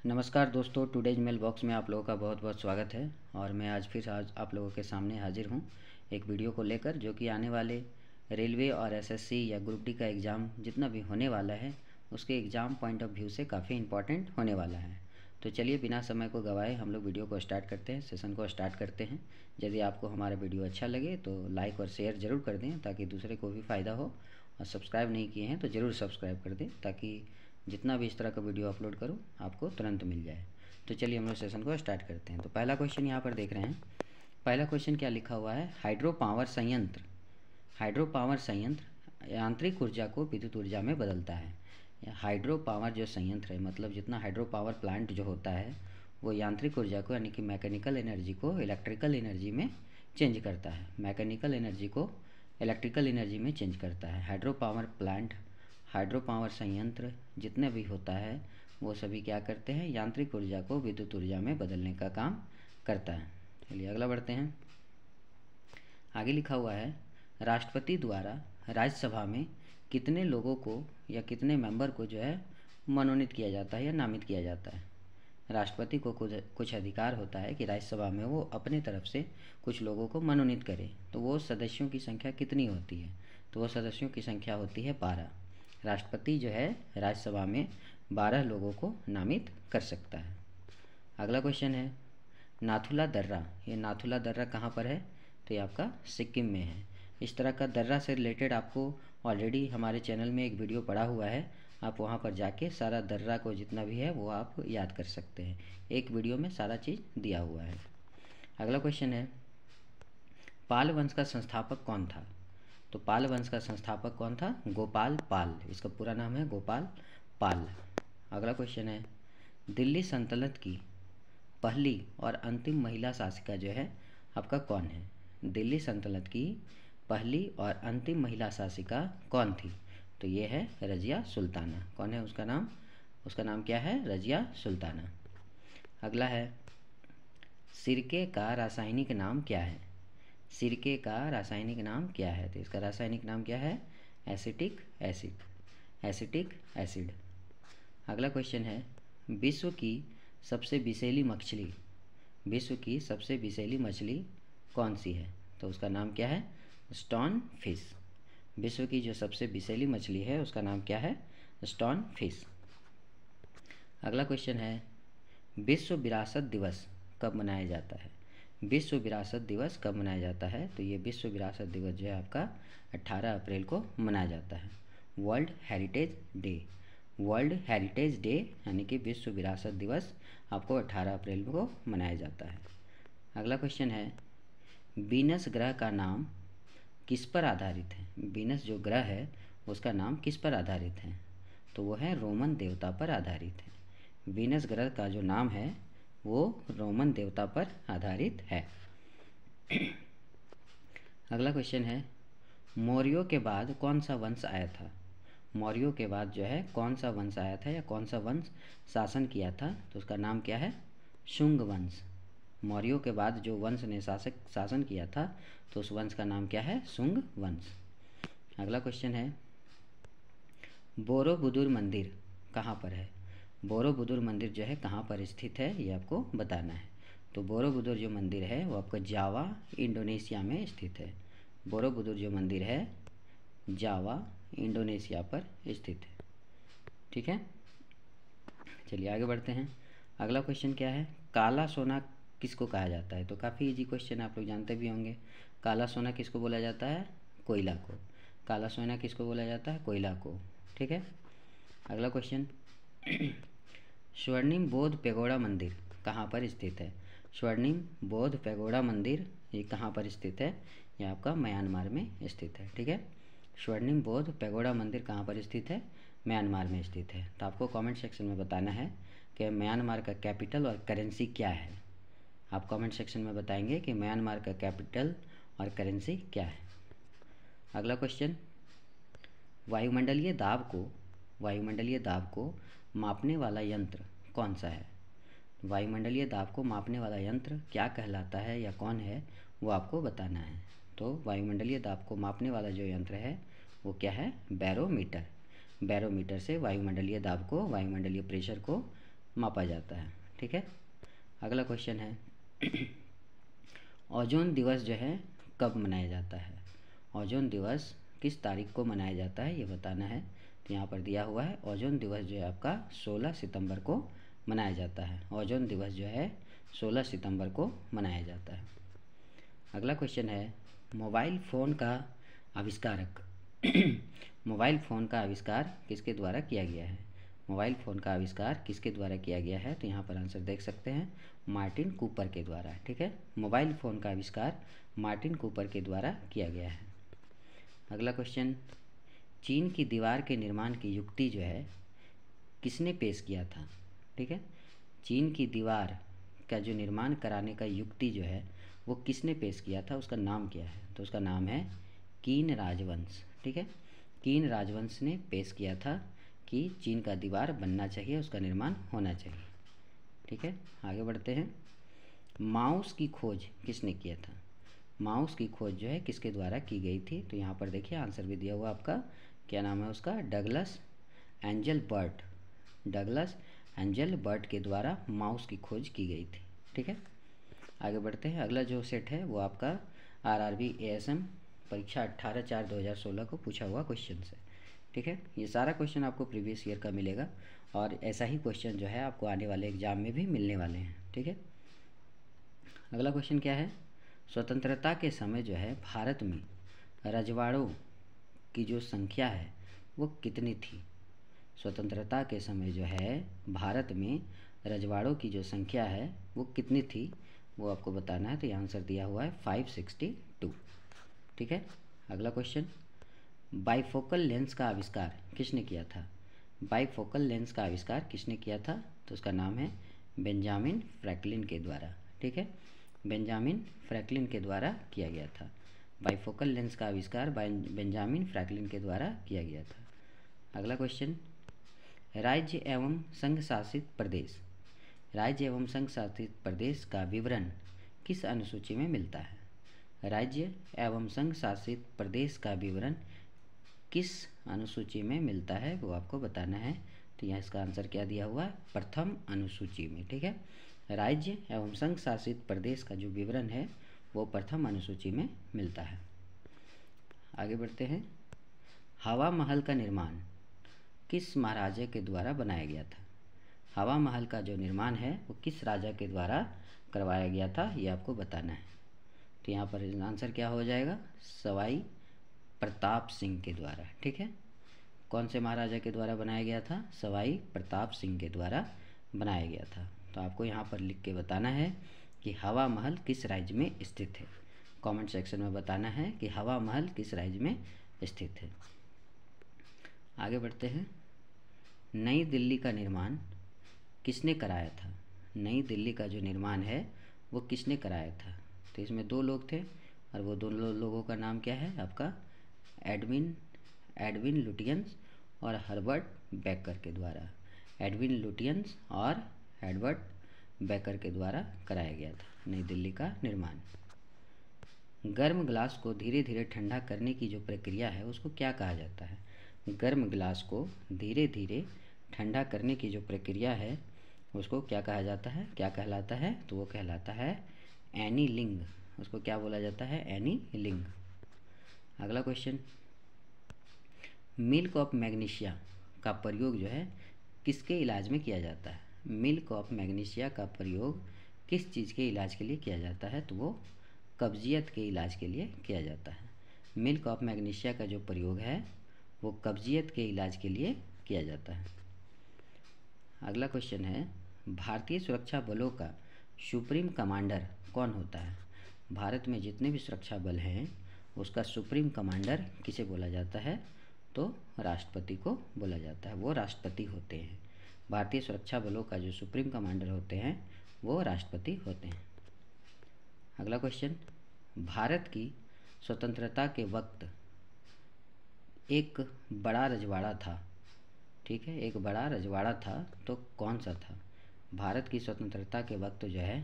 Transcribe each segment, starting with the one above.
नमस्कार दोस्तों, today's mail box में आप लोगों का बहुत बहुत स्वागत है। और मैं आज आप लोगों के सामने हाजिर हूँ एक वीडियो को लेकर, जो कि आने वाले रेलवे और एसएससी या ग्रुप डी का एग्ज़ाम जितना भी होने वाला है उसके एग्ज़ाम पॉइंट ऑफ व्यू से काफ़ी इंपॉर्टेंट होने वाला है। तो चलिए बिना समय को गवाए हम लोग वीडियो को स्टार्ट करते हैं, सेशन को स्टार्ट करते हैं। यदि आपको हमारा वीडियो अच्छा लगे तो लाइक और शेयर ज़रूर कर दें ताकि दूसरे को भी फ़ायदा हो, और सब्सक्राइब नहीं किए हैं तो ज़रूर सब्सक्राइब कर दें ताकि जितना भी इस तरह का वीडियो अपलोड करूँ आपको तुरंत मिल जाए। तो चलिए हम लोग सेशन को स्टार्ट करते हैं। तो पहला क्वेश्चन यहाँ पर देख रहे हैं। पहला क्वेश्चन क्या लिखा हुआ है, हाइड्रो पावर संयंत्र। हाइड्रो पावर संयंत्र यांत्रिक ऊर्जा को विद्युत ऊर्जा में बदलता है। हाइड्रो पावर जो संयंत्र है, मतलब जितना हाइड्रो पावर प्लांट जो होता है वो यांत्रिक ऊर्जा को यानी कि मैकेनिकल एनर्जी को इलेक्ट्रिकल एनर्जी में चेंज करता है। मैकेनिकल एनर्जी को इलेक्ट्रिकल एनर्जी में चेंज करता है। Hydro power plant, hydro power संयंत्र जितने भी होता है वो सभी क्या करते हैं, यांत्रिक ऊर्जा को विद्युत ऊर्जा में बदलने का काम करता है। चलिए अगला बढ़ते हैं। आगे लिखा हुआ है, राष्ट्रपति द्वारा राज्यसभा में कितने लोगों को या कितने मेंबर को जो है मनोनीत किया जाता है या नामित किया जाता है। राष्ट्रपति को कुछ अधिकार होता है कि राज्यसभा में वो अपने तरफ से कुछ लोगों को मनोनीत करे। तो वो सदस्यों की संख्या कितनी होती है, तो वो सदस्यों की संख्या होती है 12। राष्ट्रपति जो है राज्यसभा में 12 लोगों को नामित कर सकता है। अगला क्वेश्चन है, नाथुला दर्रा। ये नाथुला दर्रा कहाँ पर है, तो ये आपका सिक्किम में है। इस तरह का दर्रा से रिलेटेड आपको ऑलरेडी हमारे चैनल में एक वीडियो पड़ा हुआ है, आप वहाँ पर जाके सारा दर्रा को जितना भी है वो आप याद कर सकते हैं। एक वीडियो में सारा चीज़ दिया हुआ है। अगला क्वेश्चन है, पाल वंश का संस्थापक कौन था। तो पाल वंश का संस्थापक कौन था, गोपाल पाल। इसका पूरा नाम है गोपाल पाल। अगला क्वेश्चन है, दिल्ली सल्तनत की पहली और अंतिम महिला शासिका जो है आपका कौन है। दिल्ली सल्तनत की पहली और अंतिम महिला शासिका कौन थी, तो ये है रज़िया सुल्ताना। कौन है उसका नाम, उसका नाम क्या है, रज़िया सुल्ताना। अगला है, सिरके का रासायनिक नाम क्या है। सिरके का रासायनिक नाम क्या है, तो इसका रासायनिक नाम क्या है, एसिटिक एसिड, एसिटिक एसिड। अगला क्वेश्चन है, विश्व की सबसे विषैली मछली, विश्व की सबसे विषैली मछली कौन सी है, तो उसका नाम क्या है, स्टोन फिश। विश्व की जो सबसे विषैली मछली है उसका नाम क्या है, स्टोन फिश। अगला क्वेश्चन है, विश्व विरासत दिवस कब मनाया जाता है। विश्व विरासत दिवस कब मनाया जाता है, तो ये विश्व विरासत दिवस जो है आपका 18 अप्रैल को मनाया जाता है। World heritage day, world heritage day यानी कि विश्व विरासत दिवस आपको 18 अप्रैल को मनाया जाता है। अगला क्वेश्चन है, वीनस ग्रह का नाम किस पर आधारित है। वीनस जो ग्रह है उसका नाम किस पर आधारित है, तो वो है रोमन देवता पर आधारित है। वीनस ग्रह का जो नाम है वो रोमन देवता पर आधारित है। अगला क्वेश्चन है, मौर्यों के बाद कौन सा वंश आया था। मौर्यों के बाद जो है कौन सा वंश आया था या कौन सा वंश शासन किया था, तो उसका नाम क्या है, शुंग वंश। मौर्यों के बाद जो वंश ने शासन किया था तो उस वंश का नाम क्या है, शुंग वंश। अगला क्वेश्चन है, बोरोबुदुर मंदिर कहाँ पर है। बोरोबुदुर मंदिर जो है कहाँ पर स्थित है ये आपको बताना है। तो बोरोबुदुर जो मंदिर है वो आपका जावा इंडोनेशिया में स्थित है। बोरोबुदुर जो मंदिर है जावा इंडोनेशिया पर स्थित है। ठीक है, चलिए आगे बढ़ते हैं। अगला क्वेश्चन क्या है, काला सोना किसको कहा जाता है। तो काफ़ी इजी क्वेश्चन आप लोग जानते भी होंगे। काला सोना किसको बोला जाता है, कोयला को। काला सोना किसको बोला जाता है, कोयला को। ठीक है, अगला क्वेश्चन, स्वर्णिम बौद्ध पैगोडा मंदिर कहाँ पर स्थित है। स्वर्णिम बौद्ध पैगोडा मंदिर ये कहाँ पर स्थित है, ये आपका म्यांमार में स्थित है। ठीक है, स्वर्णिम बौद्ध पैगोडा मंदिर कहाँ पर स्थित है, म्यांमार में स्थित है। तो आपको कमेंट सेक्शन में बताना है कि म्यांमार का कैपिटल और करेंसी क्या है। आप कमेंट सेक्शन में बताएंगे कि म्यांमार का कैपिटल और करेंसी क्या है। अगला क्वेश्चन, वायुमंडलीय दाब को मापने वाला यंत्र कौन सा है। वायुमंडलीय दाब को मापने वाला यंत्र क्या कहलाता है या कौन है वो आपको बताना है। तो वायुमंडलीय दाब को मापने वाला जो यंत्र है वो क्या है, बैरोमीटर। बैरोमीटर से वायुमंडलीय दाब को, वायुमंडलीय प्रेशर को मापा जाता है। ठीक है, अगला क्वेश्चन है ओजोन दिवस जो है कब मनाया जाता है? ओजोन दिवस किस तारीख को मनाया जाता है ये बताना है। तो यहाँ पर दिया हुआ है ओजोन दिवस जो है आपका 16 सितंबर को मनाया जाता है। ओजोन दिवस जो है 16 सितंबर को मनाया जाता है। अगला क्वेश्चन है मोबाइल फ़ोन का आविष्कारक मोबाइल फ़ोन का आविष्कार किसके द्वारा किया गया है? मोबाइल फ़ोन का आविष्कार किसके द्वारा किया गया है? तो यहाँ पर आंसर देख सकते हैं मार्टिन कूपर के द्वारा। ठीक है, मोबाइल फ़ोन का आविष्कार मार्टिन कूपर के द्वारा किया गया है। अगला क्वेश्चन चीन की दीवार के निर्माण की युक्ति जो है किसने पेश किया था? ठीक है, चीन की दीवार का जो निर्माण कराने का युक्ति जो है वो किसने पेश किया था, उसका नाम क्या है? तो उसका नाम है कीन राजवंश। ठीक है, कीन राजवंश ने पेश किया था कि चीन का दीवार बनना चाहिए, उसका निर्माण होना चाहिए। ठीक है, आगे बढ़ते हैं। माउस की खोज किसने किया था? माउस की खोज जो है किसके द्वारा की गई थी? तो यहाँ पर देखिए आंसर भी दिया हुआ आपका, क्या नाम है उसका? Douglas Engelbart. Douglas Engelbart के द्वारा माउस की खोज की गई थी। ठीक है, आगे बढ़ते हैं। अगला जो सेट है वो आपका आरआरबी एएसएम परीक्षा 18/4/2016 को पूछा हुआ क्वेश्चन है। ठीक है, ये सारा क्वेश्चन आपको प्रीवियस ईयर का मिलेगा और ऐसा ही क्वेश्चन जो है आपको आने वाले एग्जाम में भी मिलने वाले हैं। ठीक है, अगला क्वेश्चन क्या है? स्वतंत्रता के समय जो है भारत में रजवाड़ों की जो संख्या है वो कितनी थी? स्वतंत्रता के समय जो है भारत में रजवाड़ों की जो संख्या है वो कितनी थी वो आपको बताना है। तो ये आंसर दिया हुआ है 562। ठीक है, अगला क्वेश्चन बाइफोकल लेंस का आविष्कार किसने किया था? बाइफोकल लेंस का आविष्कार किसने किया था? तो उसका नाम है बेंजामिन फ्रैंकलिन के द्वारा। ठीक है, बेंजामिन फ्रैंकलिन के द्वारा किया गया था। बाइफोकल लेंस का आविष्कार बेंजामिन फ्रैंकलिन के द्वारा किया गया था। अगला क्वेश्चन राज्य एवं संघ शासित प्रदेश, राज्य एवं संघ शासित प्रदेश का विवरण किस अनुसूची में मिलता है? राज्य एवं संघ शासित प्रदेश का विवरण किस अनुसूची में मिलता है वो आपको बताना है। तो यहाँ इसका आंसर क्या दिया हुआ है? प्रथम अनुसूची में। ठीक है, राज्य एवं संघ शासित प्रदेश का जो विवरण है वो प्रथम अनुसूची में मिलता है। आगे बढ़ते हैं। हवा महल का निर्माण किस महाराजा के द्वारा बनाया गया था? हवा महल का जो निर्माण है वो किस राजा के द्वारा करवाया गया था ये आपको बताना है। तो यहाँ पर आंसर क्या हो जाएगा? सवाई प्रताप सिंह के द्वारा। ठीक है, कौन से महाराजा के द्वारा बनाया गया था? सवाई प्रताप सिंह के द्वारा बनाया गया था। तो आपको यहाँ पर लिख के बताना है कि हवा महल किस राज्य में स्थित है। कमेंट सेक्शन में बताना है कि हवा महल किस राज्य में स्थित है। आगे बढ़ते हैं। नई दिल्ली का निर्माण किसने कराया था? नई दिल्ली का जो निर्माण है वो किसने कराया था? तो इसमें दो लोग थे और वो दोनों लोगों का नाम क्या है आपका? एडविन लुटियंस और हर्बर्ट बेकर के द्वारा। एडविन लुटियंस और हर्बर्ट बेकर के द्वारा कराया गया था नई दिल्ली का निर्माण। गर्म गिलास को धीरे धीरे ठंडा करने की जो प्रक्रिया है उसको क्या कहा जाता है? गर्म गिलास को धीरे धीरे ठंडा करने की जो प्रक्रिया है उसको क्या कहा जाता है, क्या कहलाता है? तो वो कहलाता है एनीलिंग। उसको क्या बोला जाता है? एनीलिंग। अगला क्वेश्चन मिल्क ऑफ मैग्नीशिया का प्रयोग जो है किसके इलाज में किया जाता है? मिल्क ऑफ मैग्नीशिया का प्रयोग किस चीज़ के इलाज के लिए किया जाता है? तो वो कब्जियत के इलाज के लिए किया जाता है। मिल्क ऑफ मैग्नीशिया का जो प्रयोग है वो कब्जियत के इलाज के लिए किया जाता है। अगला क्वेश्चन है भारतीय सुरक्षा बलों का सुप्रीम कमांडर कौन होता है? भारत में जितने भी सुरक्षा बल हैं उसका सुप्रीम कमांडर किसे बोला जाता है? तो राष्ट्रपति को बोला जाता है, वो राष्ट्रपति होते हैं। भारतीय सुरक्षा बलों का जो सुप्रीम कमांडर होते हैं वो राष्ट्रपति होते हैं। अगला क्वेश्चन भारत की स्वतंत्रता के वक्त एक बड़ा रजवाड़ा था। ठीक है, एक बड़ा रजवाड़ा था, तो कौन सा था? भारत की स्वतंत्रता के वक्त जो है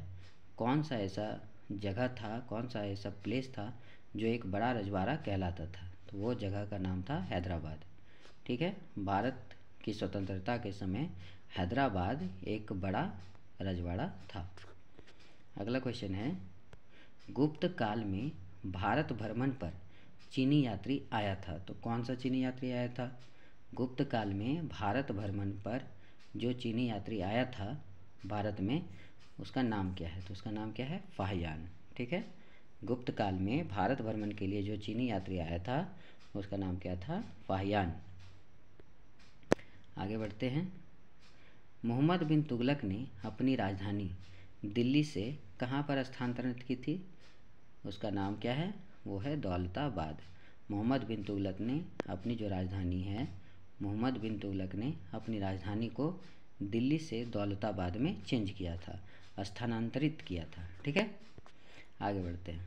कौन सा ऐसा जगह था, कौन सा ऐसा प्लेस था जो एक बड़ा रजवाड़ा कहलाता था? तो वो जगह का नाम था हैदराबाद। ठीक है, भारत की स्वतंत्रता के समय हैदराबाद एक बड़ा रजवाड़ा था। अगला क्वेश्चन है, गुप्त काल में भारत भ्रमण पर चीनी यात्री आया था, तो कौन सा चीनी यात्री आया था? गुप्त काल में भारत भ्रमण पर जो चीनी यात्री आया था भारत में, उसका नाम क्या है? तो उसका नाम क्या है? फाहियान। ठीक है, गुप्त काल में भारत भ्रमण के लिए जो चीनी यात्री आया था उसका नाम क्या था? फाहियान। आगे बढ़ते हैं। मोहम्मद बिन तुगलक ने अपनी राजधानी दिल्ली से कहाँ पर स्थानांतरित की थी? उसका नाम क्या है? वो है दौलताबाद। मोहम्मद बिन तुगलक ने अपनी जो राजधानी है, मोहम्मद बिन तुगलक ने अपनी राजधानी को दिल्ली से दौलताबाद में चेंज किया था, स्थानांतरित किया था। ठीक है, आगे बढ़ते हैं।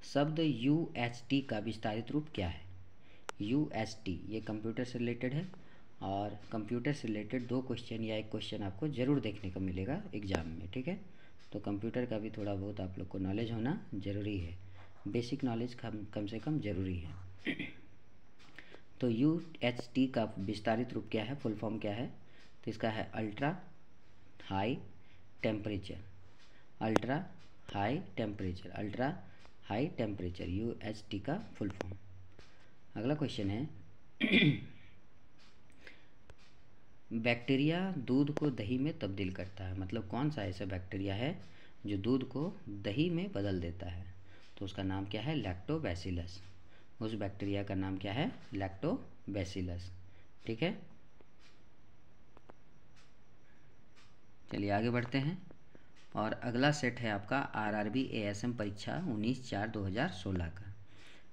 शब्द UHT का विस्तारित रूप क्या है? UHT ये कंप्यूटर से रिलेटेड है, और कंप्यूटर से रिलेटेड 2 क्वेश्चन या 1 क्वेश्चन आपको ज़रूर देखने को मिलेगा एग्ज़ाम में। ठीक है, तो कंप्यूटर का भी थोड़ा बहुत आप लोग को नॉलेज होना ज़रूरी है, बेसिक नॉलेज कम से कम ज़रूरी है। तो UHT का विस्तारित रूप क्या है, फुल फॉर्म क्या है? तो इसका है ultra high temperature. Ultra high temperature, ultra high temperature UHT का फुल फॉर्म। अगला क्वेश्चन है, बैक्टीरिया दूध को दही में तब्दील करता है, मतलब कौन सा ऐसा बैक्टीरिया है जो दूध को दही में बदल देता है? तो उसका नाम क्या है? लैक्टोबैसिलस। उस बैक्टीरिया का नाम क्या है? लैक्टोबैसिलस। ठीक है, चलिए आगे बढ़ते हैं। और अगला सेट है आपका RRB ASM परीक्षा 19/4/2016 का।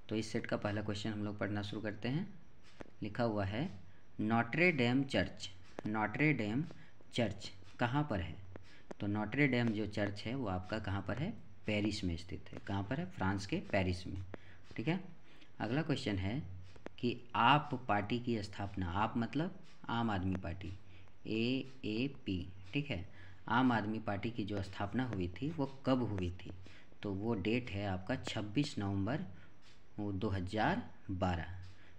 तो इस सेट का पहला क्वेश्चन हम लोग पढ़ना शुरू करते हैं। लिखा हुआ है, Notre Dame church. Notre Dame church कहाँ पर है? तो नॉट्रे डेम जो चर्च है वो आपका कहाँ पर है? पेरिस में स्थित है। कहाँ पर है? फ्रांस के पेरिस में। ठीक है, अगला क्वेश्चन है कि आप पार्टी की स्थापना, आप मतलब आम आदमी पार्टी, AAP। ठीक है, आम आदमी पार्टी की जो स्थापना हुई थी वो कब हुई थी? तो वो डेट है आपका 26 नवंबर 2012।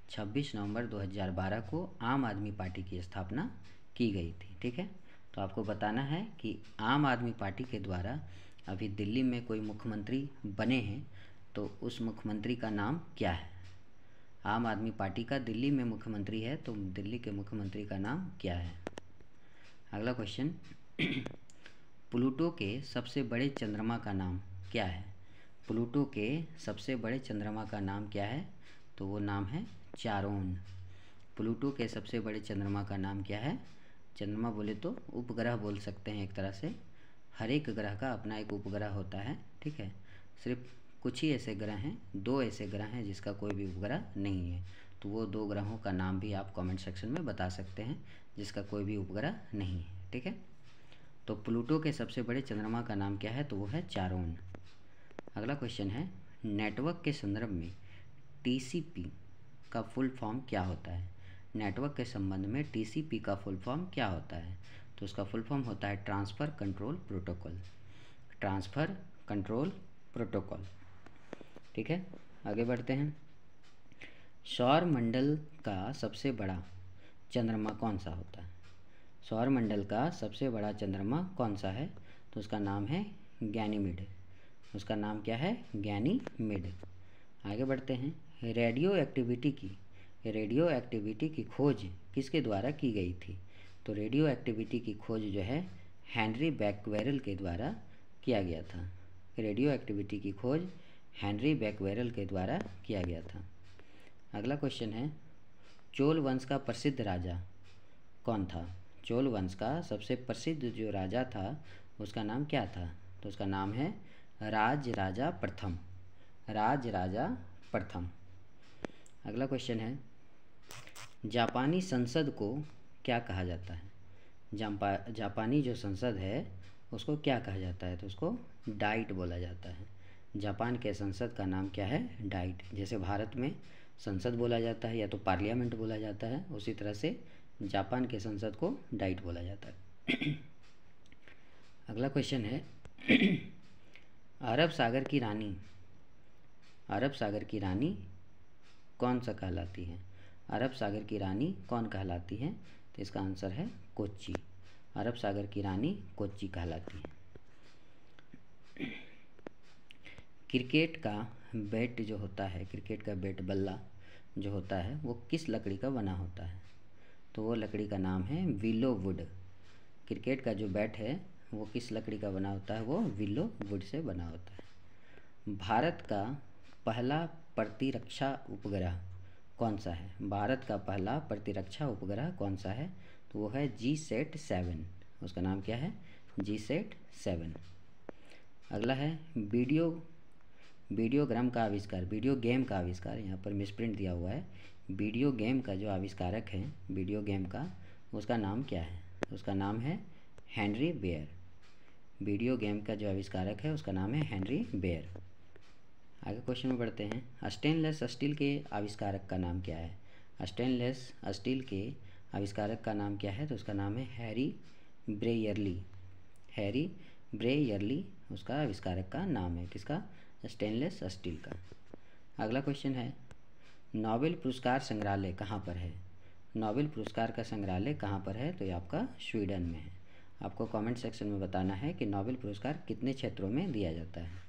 26 नवंबर 2012 को आम आदमी पार्टी की स्थापना की गई थी। ठीक है, तो आपको बताना है कि आम आदमी पार्टी के द्वारा अभी दिल्ली में कोई मुख्यमंत्री बने हैं, तो उस मुख्यमंत्री का नाम क्या है? आम आदमी पार्टी का दिल्ली में मुख्यमंत्री है, तो दिल्ली के मुख्यमंत्री का नाम क्या है? अगला क्वेश्चन, प्लूटो के सबसे बड़े चंद्रमा का नाम क्या है? प्लूटो के सबसे बड़े चंद्रमा का नाम क्या है? तो वो नाम है चारोन। प्लूटो के सबसे बड़े चंद्रमा का नाम क्या है? चंद्रमा बोले तो उपग्रह बोल सकते हैं एक तरह से। हर एक ग्रह का अपना एक उपग्रह होता है। ठीक है, सिर्फ कुछ ही ऐसे ग्रह हैं, 2 ऐसे ग्रह हैं जिसका कोई भी उपग्रह नहीं है, तो वो 2 ग्रहों का नाम भी आप कमेंट सेक्शन में बता सकते हैं जिसका कोई भी उपग्रह नहीं है। ठीक है, तो प्लूटो के सबसे बड़े चंद्रमा का नाम क्या है? तो वो है चारोन। अगला क्वेश्चन है, नेटवर्क के संदर्भ में TCP का फुल फॉर्म क्या होता है? नेटवर्क के संबंध में TCP का फुल फॉर्म क्या होता है? तो उसका फुल फॉर्म होता है transfer control protocol. Transfer control protocol. ठीक है, आगे बढ़ते हैं। सौर मंडल का सबसे बड़ा चंद्रमा कौन सा होता है? सौर मंडल का सबसे बड़ा चंद्रमा कौन सा है? तो उसका नाम है गैनीमेड। उसका नाम क्या है? गैनीमेड। आगे बढ़ते हैं। रेडियो एक्टिविटी की खोज किसके द्वारा की गई थी? तो रेडियो एक्टिविटी की खोज जो है हेनरी बैक्वेरेल के द्वारा किया गया था। रेडियो एक्टिविटी की खोज हेनरी बैक्वेरेल के द्वारा किया गया था। अगला क्वेश्चन है, चोल वंश का प्रसिद्ध राजा कौन था? चोल वंश का सबसे प्रसिद्ध जो राजा था उसका नाम क्या था? तो उसका नाम है राजराजा प्रथम। राजराजा प्रथम। अगला क्वेश्चन है, जापानी संसद को क्या कहा जाता है? जापानी जो संसद है उसको क्या कहा जाता है? तो उसको डाइट बोला जाता है। जापान के संसद का नाम क्या है? डाइट। जैसे भारत में संसद बोला जाता है या तो पार्लियामेंट बोला जाता है, उसी तरह से जापान के संसद को डाइट बोला जाता है। अगला क्वेश्चन है, अरब सागर की रानी कौन सा कहलाती है? अरब सागर की रानी कौन कहलाती है? तो इसका आंसर है कोच्चि। अरब सागर की रानी कोच्चि कहलाती है। क्रिकेट का बैट जो होता है, क्रिकेट का बैट बल्ला जो होता है वो किस लकड़ी का बना होता है? तो वो लकड़ी का नाम है विलो वुड। क्रिकेट का जो बैट है वो किस लकड़ी का बना होता है? वो विलो वुड से बना होता है। भारत का पहला प्रतिरक्षा उपग्रह कौन सा है? भारत का पहला प्रतिरक्षा उपग्रह कौन सा है? तो वो है GSAT-7। उसका नाम क्या है? GSAT-7। अगला है वीडियोग्राम का आविष्कार, वीडियो गेम का आविष्कार, यहाँ पर मिसप्रिंट दिया हुआ है। वीडियो गेम का जो आविष्कारक है वीडियो गेम का, उसका नाम क्या है? उसका नाम है हेनरी बेयर। वीडियो गेम का जो आविष्कारक है उसका नाम है हेनरी बेयर। आगे क्वेश्चन में बढ़ते हैं। स्टेनलेस स्टील के आविष्कारक का नाम क्या है? स्टेनलेस स्टील के आविष्कारक का नाम क्या है? तो उसका नाम है हैरी ब्रेयरली। हैरी ब्रेयरली उसका आविष्कारक का नाम है। किसका? स्टेनलेस स्टील का। अगला क्वेश्चन है, नोबेल पुरस्कार संग्रहालय कहाँ पर है? नोबेल पुरस्कार का संग्रहालय कहाँ पर है? तो ये आपका स्वीडन में है। आपको कमेंट सेक्शन में बताना है कि नोबेल पुरस्कार कितने क्षेत्रों में दिया जाता है।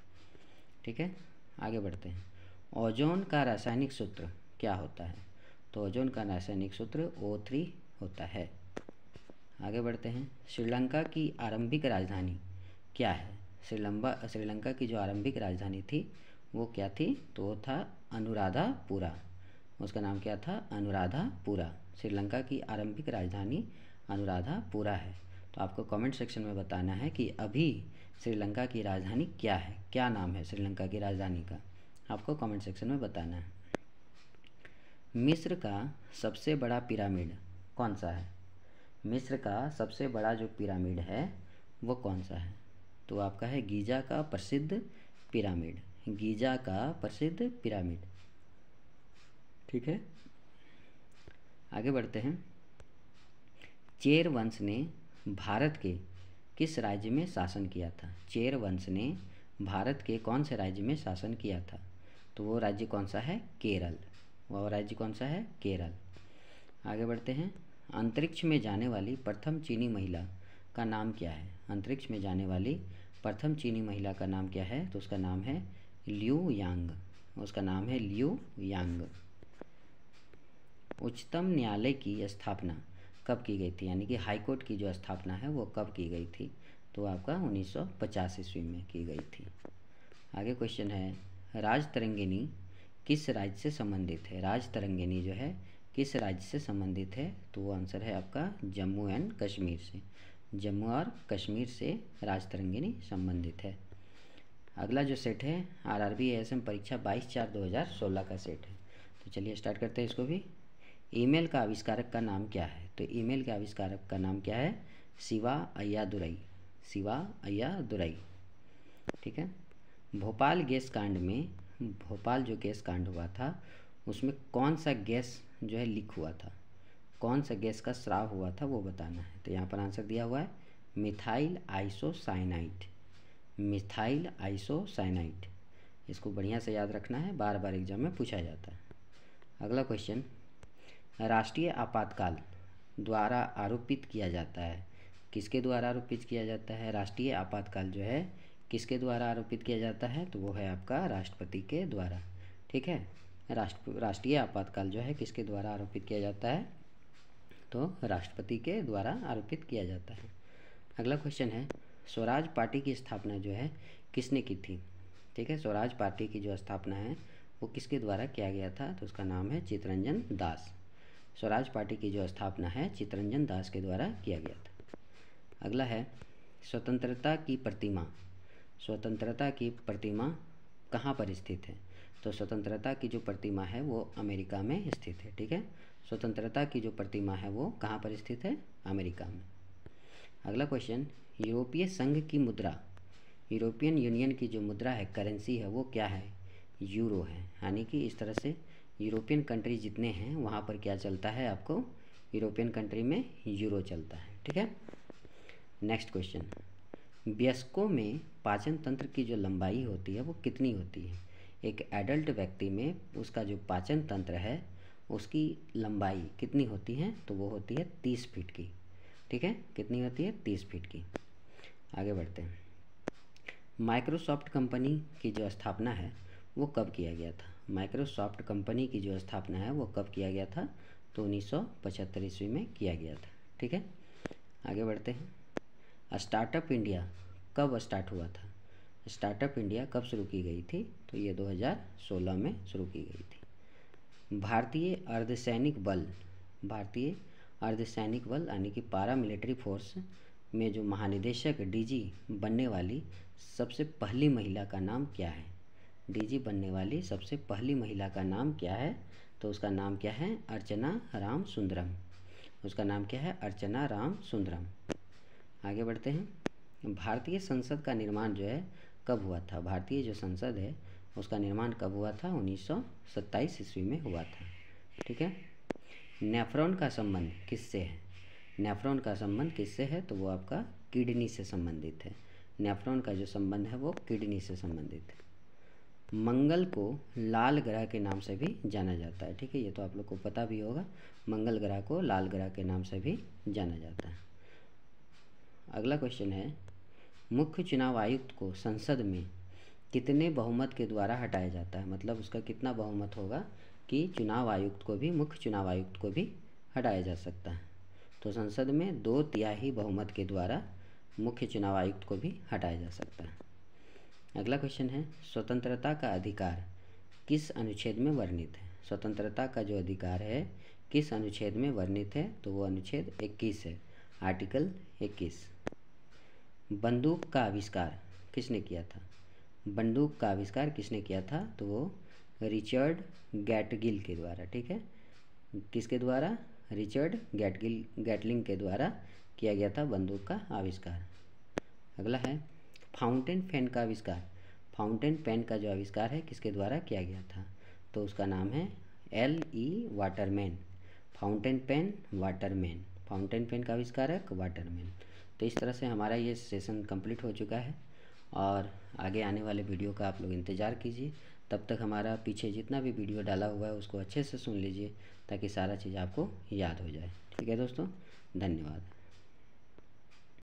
ठीक है, आगे बढ़ते हैं। ओजोन का रासायनिक सूत्र क्या होता है? तो ओजोन का रासायनिक सूत्र O3 होता है। आगे बढ़ते हैं। श्रीलंका की आरंभिक राजधानी क्या है? श्रीलंका की जो आरंभिक राजधानी थी वो क्या थी? तो वो था अनुराधापुरा। उसका नाम क्या था? अनुराधापुरा। श्रीलंका की आरंभिक राजधानी अनुराधापुरा है। तो आपको कमेंट सेक्शन में बताना है कि अभी श्रीलंका की राजधानी क्या है, क्या नाम है श्रीलंका की राजधानी का, आपको कमेंट सेक्शन में बताना है। मिस्र का सबसे बड़ा पिरामिड कौन सा है? मिस्र का सबसे बड़ा जो पिरामिड है वो कौन सा है? तो आपका है गीजा का प्रसिद्ध पिरामिड। गीजा का प्रसिद्ध पिरामिड। ठीक है, आगे बढ़ते हैं। चेर वंश ने भारत के किस राज्य में शासन किया था? चेर वंश ने भारत के कौन से राज्य में शासन किया था? तो वो राज्य कौन सा है? केरल। वो राज्य कौन सा है? केरल। आगे बढ़ते हैं। अंतरिक्ष में जाने वाली प्रथम चीनी महिला का नाम क्या है? अंतरिक्ष में जाने वाली प्रथम चीनी महिला का नाम क्या है? तो उसका नाम है लियू यांग। उसका नाम है लियू यांग। उच्चतम न्यायालय की स्थापना कब की गई थी? यानी कि हाई कोर्ट की जो स्थापना है वो कब की गई थी? तो आपका 1950 ईस्वी में की गई थी। आगे क्वेश्चन है, राजतरंगिणी किस राज्य से संबंधित है? राजतरंगिणी जो है किस राज्य से संबंधित है? तो वो आंसर है आपका जम्मू एंड कश्मीर से। जम्मू और कश्मीर से राजतरंगिणी संबंधित है। अगला जो सेट है RRB ASM परीक्षा 22/4/2016 का सेट है। तो चलिए स्टार्ट करते हैं इसको भी। ईमेल का आविष्कारक का नाम क्या है? तो ईमेल के आविष्कारक का नाम क्या है? शिवा अय्यादुरई। शिवा अय्यादुरई। ठीक है। भोपाल गैस कांड में, भोपाल जो गैस कांड हुआ था उसमें कौन सा गैस जो है लीक हुआ था? कौन सा गैस का स्राव हुआ था वो बताना है। तो यहाँ पर आंसर दिया हुआ है मिथाइल आइसोसाइनाइड। Methyl isocyanide. इसको बढ़िया से याद रखना है, बार बार एग्जाम में पूछा जाता है। अगला क्वेश्चन, राष्ट्रीय आपातकाल द्वारा आरोपित किया जाता है। किसके द्वारा आरोपित किया जाता है? राष्ट्रीय आपातकाल जो है किसके द्वारा आरोपित किया जाता है? तो वो है आपका राष्ट्रपति के द्वारा। ठीक है, राष्ट्रीय आपातकाल जो है किसके द्वारा आरोपित किया जाता है? तो राष्ट्रपति के द्वारा आरोपित किया जाता है। अगला क्वेश्चन है, स्वराज पार्टी की स्थापना जो है किसने की थी? ठीक है, स्वराज पार्टी की जो स्थापना है वो किसके द्वारा किया गया था? तो उसका नाम है चित्तरंजन दास। स्वराज पार्टी की जो स्थापना है चित्तरंजन दास के द्वारा किया गया था। अगला है, स्वतंत्रता की प्रतिमा। स्वतंत्रता की प्रतिमा कहाँ पर स्थित है? तो स्वतंत्रता की जो प्रतिमा है वो अमेरिका में स्थित है। ठीक है, स्वतंत्रता की जो प्रतिमा है वो कहाँ पर स्थित है? अमेरिका में। अगला क्वेश्चन, यूरोपीय संघ की मुद्रा, यूरोपियन यूनियन की जो मुद्रा है, करेंसी है, वो क्या है? यूरो है। यानी कि इस तरह से यूरोपियन कंट्री जितने हैं वहाँ पर क्या चलता है? आपको यूरोपियन कंट्री में यूरो चलता है। ठीक है। नेक्स्ट क्वेश्चन, वयस्कों में पाचन तंत्र की जो लंबाई होती है वो कितनी होती है? एक एडल्ट व्यक्ति में उसका जो पाचन तंत्र है उसकी लंबाई कितनी होती है? तो वो होती है 30 फीट की। ठीक है, कितनी होती है? 30 फीट की। आगे बढ़ते हैं। माइक्रोसॉफ्ट कंपनी की जो स्थापना है वो कब किया गया था? माइक्रोसॉफ्ट कंपनी की जो स्थापना है वो कब किया गया था? तो 1975 ईस्वी में किया गया था। ठीक है, आगे बढ़ते हैं। स्टार्टअप इंडिया कब स्टार्ट हुआ था? स्टार्टअप इंडिया कब शुरू की गई थी? तो ये 2016 में शुरू की गई थी। भारतीय अर्धसैनिक बल यानी कि पारा मिलिट्री फोर्स में जो महानिदेशक डीजी बनने वाली सबसे पहली महिला का नाम क्या है? डीजी बनने वाली सबसे पहली महिला का नाम क्या है? तो उसका नाम क्या है? अर्चना राम सुंदरम। उसका नाम क्या है? अर्चना राम सुंदरम। आगे बढ़ते हैं। भारतीय संसद का निर्माण जो है कब हुआ था? भारतीय जो संसद है उसका निर्माण कब हुआ था? 1927 ईस्वी में हुआ था। ठीक है, नेफ्रॉन का संबंध किससे है? नेफ्रॉन का संबंध किससे है? तो वो आपका किडनी से संबंधित है। नेफ्रॉन का जो संबंध है वो किडनी से संबंधित है। मंगल को लाल ग्रह के नाम से भी जाना जाता है। ठीक है, ये तो आप लोग को पता भी होगा, मंगल ग्रह को लाल ग्रह के नाम से भी जाना जाता है। अगला क्वेश्चन है, मुख्य चुनाव आयुक्त को संसद में कितने बहुमत के द्वारा हटाया जाता है? मतलब उसका कितना बहुमत होगा कि चुनाव आयुक्त को भी, मुख्य चुनाव आयुक्त को भी हटाया जा सकता है? तो संसद में 2/3 बहुमत के द्वारा मुख्य चुनाव आयुक्त को भी हटाया जा सकता है। अगला क्वेश्चन है, स्वतंत्रता का अधिकार किस अनुच्छेद में वर्णित है? स्वतंत्रता का जो अधिकार है किस अनुच्छेद में वर्णित है? तो वो अनुच्छेद 21 है, आर्टिकल 21। बंदूक का आविष्कार किसने किया था? बंदूक का आविष्कार किसने किया था? तो वो रिचर्ड गैटगिल के द्वारा। ठीक है, किसके द्वारा? रिचर्ड गैटलिंग के द्वारा किया गया था बंदूक का आविष्कार। अगला है, फाउंटेन पेन का आविष्कार। फाउंटेन पेन का जो आविष्कार है किसके द्वारा किया गया था? तो उसका नाम है L.E. Waterman. Fountain pen Waterman, fountain pen का आविष्कारक वाटरमैन। तो इस तरह से हमारा ये सेशन कंप्लीट हो चुका है और आगे आने वाले वीडियो का आप लोग इंतज़ार कीजिए। तब तक हमारा पीछे जितना भी वीडियो डाला हुआ है उसको अच्छे से सुन लीजिए ताकि सारा चीज़ आपको याद हो जाए। ठीक है दोस्तों, धन्यवाद।